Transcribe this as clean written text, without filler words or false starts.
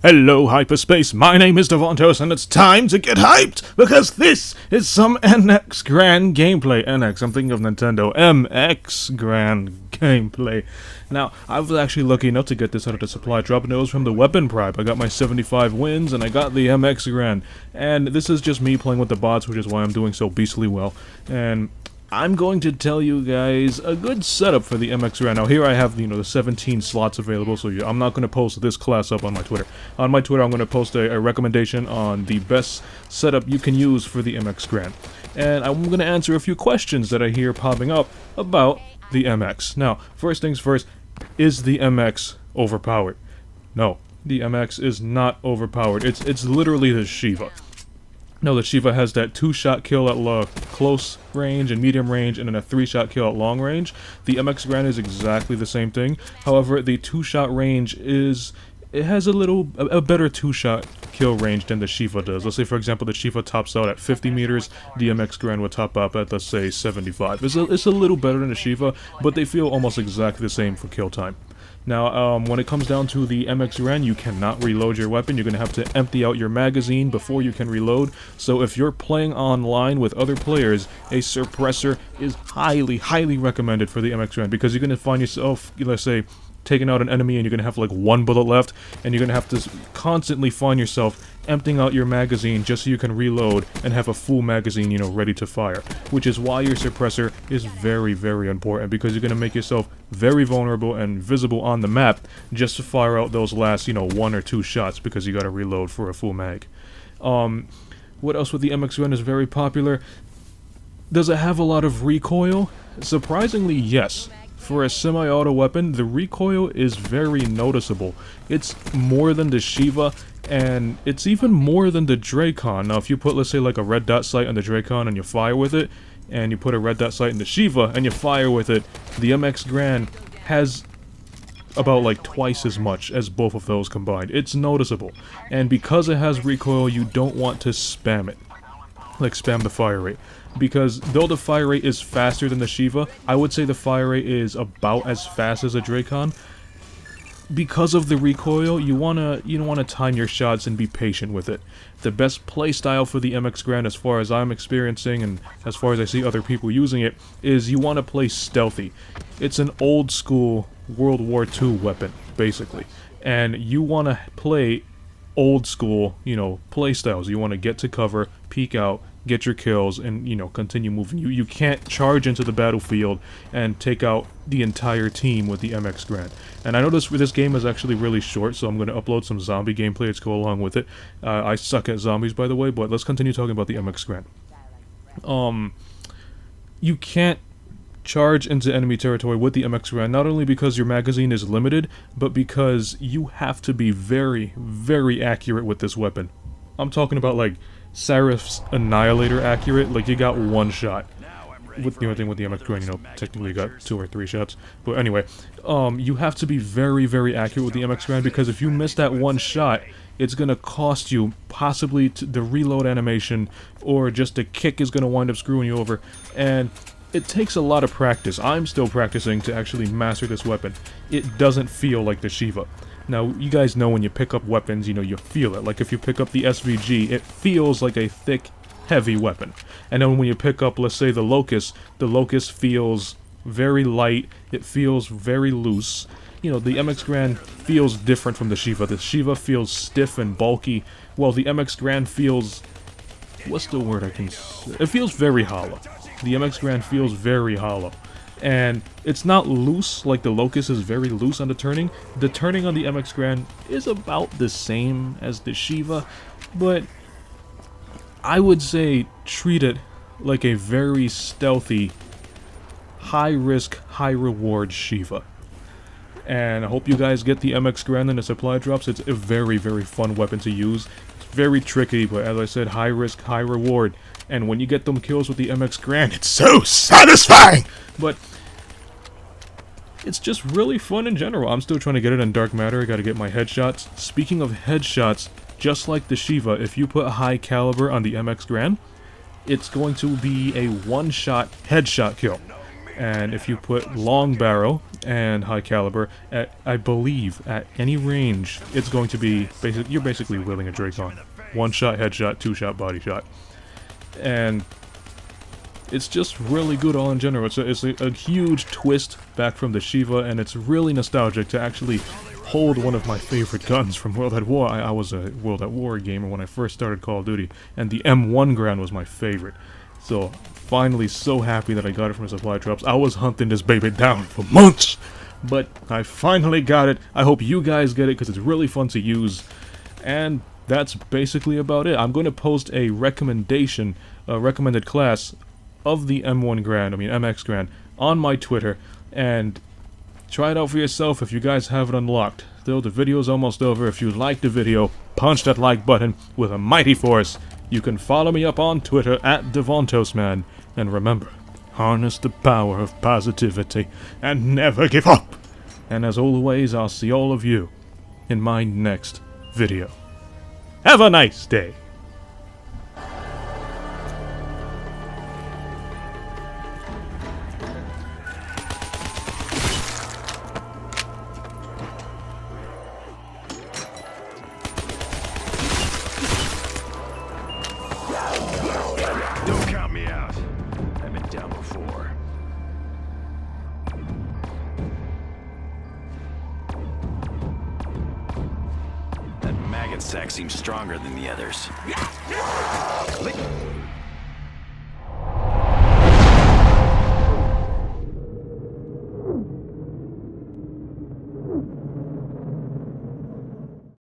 Hello, hyperspace. My name is Davontos, and it's time to get hyped because this is some NX Grand gameplay. NX, I'm thinking of Nintendo. MX Grand gameplay. Now, I was actually lucky enough to get this out of the supply drop, and it was from the Weapon Prime. I got my 75 wins, and I got the MX Grand. And this is just me playing with the bots, which is why I'm doing so beastly well. And I'm going to tell you guys a good setup for the MX Grand. Now here I have, the 17 slots available, so I'm not going to post this class up on my Twitter. On my Twitter I'm going to post a recommendation on the best setup you can use for the MX Grand. And I'm going to answer a few questions that I hear popping up about the MX. Now, first things first, is the MX overpowered? No, the MX is not overpowered. It's literally the Shiva. No, the Shiva has that 2-shot kill at close range and medium range, and then a 3-shot kill at long range. The MX Grand is exactly the same thing. However, the 2-shot range has a better 2-shot kill range than the Shiva does. Let's say, for example, the Shiva tops out at 50 meters, the MX Grand would top up at, let's say, 75. It's a little better than the Shiva, but they feel almost exactly the same for kill time. Now, when it comes down to the MX Grand, you cannot reload your weapon. You're going to have to empty out your magazine before you can reload. So if you're playing online with other players, a suppressor is highly, highly recommended for the MX Grand, because you're going to find yourself, let's say, taking out an enemy and you're going to have like 1 bullet left, and you're going to have to constantly find yourself emptying out your magazine just so you can reload and have a full magazine, ready to fire. Which is why your suppressor is very, very important, because you're going to make yourself very vulnerable and visible on the map just to fire out those last, 1 or 2 shots, because you got to reload for a full mag. What else with the MX Grand is very popular? Does it have a lot of recoil? Surprisingly, yes. For a semi-auto weapon, the recoil is very noticeable. It's more than the Shiva, and it's even more than the Dracon. Now, if you put, let's say, like a red dot sight on the Dracon and you fire with it, and you put a red dot sight in the Shiva and you fire with it, the MX Grand has about like twice as much as both of those combined. It's noticeable. And because it has recoil, you don't want to spam it. Like spam the fire rate. Because though the fire rate is faster than the Shiva, I would say the fire rate is about as fast as a Dracon. Because of the recoil, you wanna time your shots and be patient with it. The best playstyle for the MX Grand, as far as I'm experiencing and as far as I see other people using it, is you want to play stealthy. It's an old school World War II weapon, basically. And you want to play old school, playstyles. You want to get to cover, peek out, get your kills, and, continue moving. You can't charge into the battlefield and take out the entire team with the MX Grand. And I know this game is actually really short, so I'm going to upload some zombie gameplay to go along with it. I suck at zombies, by the way, but let's continue talking about the MX Grand. You can't charge into enemy territory with the MX Grand, not only because your magazine is limited, but because you have to be very, very accurate with this weapon. I'm talking about like Seraph's Annihilator accurate, like you got 1 shot. With the only thing with the MX Grand, technically you got 2 or 3 shots. But anyway, you have to be very, very accurate with the MX Grand, because if you miss that 1 shot, it's going to cost you possibly the reload animation, or just a kick is going to wind up screwing you over. And it takes a lot of practice. I'm still practicing to actually master this weapon. It doesn't feel like the Shiva. Now, you guys know when you pick up weapons, you feel it. Like if you pick up the SVG, it feels like a thick, heavy weapon. And then when you pick up, let's say, the Locust feels very light, it feels very loose. The MX Grand feels different from the Shiva. The Shiva feels stiff and bulky, while the MX Grand feels... what's the word I can say? It feels very hollow. The MX Grand feels very hollow. And it's not loose, like the Locust is very loose on the turning. The turning on the MX Grand is about the same as the Shiva, but I would say treat it like a very stealthy, high-risk, high-reward Shiva. And I hope you guys get the MX Grand in the supply drops. It's a very, very fun weapon to use. It's very tricky, but as I said, high risk, high reward. And when you get them kills with the MX Grand, it's so satisfying! But it's just really fun in general. I'm still trying to get it in Dark Matter. I gotta get my headshots. Speaking of headshots, just like the Shiva, if you put high caliber on the MX Grand, it's going to be a 1-shot headshot kill. and if you put long barrel and high caliber, I believe at any range, it's going to be you're basically wielding a Dracon. One shot headshot, two shot body shot, and it's just really good all in general. It's a huge twist back from the Shiva, and it's really nostalgic to actually hold one of my favorite guns from World at War. I was a World at War gamer when I first started Call of Duty, and the M1 Grand was my favorite. So, finally so happy that I got it from supply drops. I was hunting this baby down for months, but I finally got it. I hope you guys get it, because it's really fun to use. And that's basically about it. I'm going to post a recommendation, a recommended class of the M1 Grand, MX Grand, on my Twitter, and try it out for yourself if you guys have it unlocked. Though the video's almost over. If you liked the video, punch that like button with a mighty force. You can follow me up on Twitter at Davontos Man, and remember, harness the power of positivity and never give up. And as always, I'll see all of you in my next video. Have a nice day. Don't count me out. I've been down before. That maggot sack seems stronger than the others.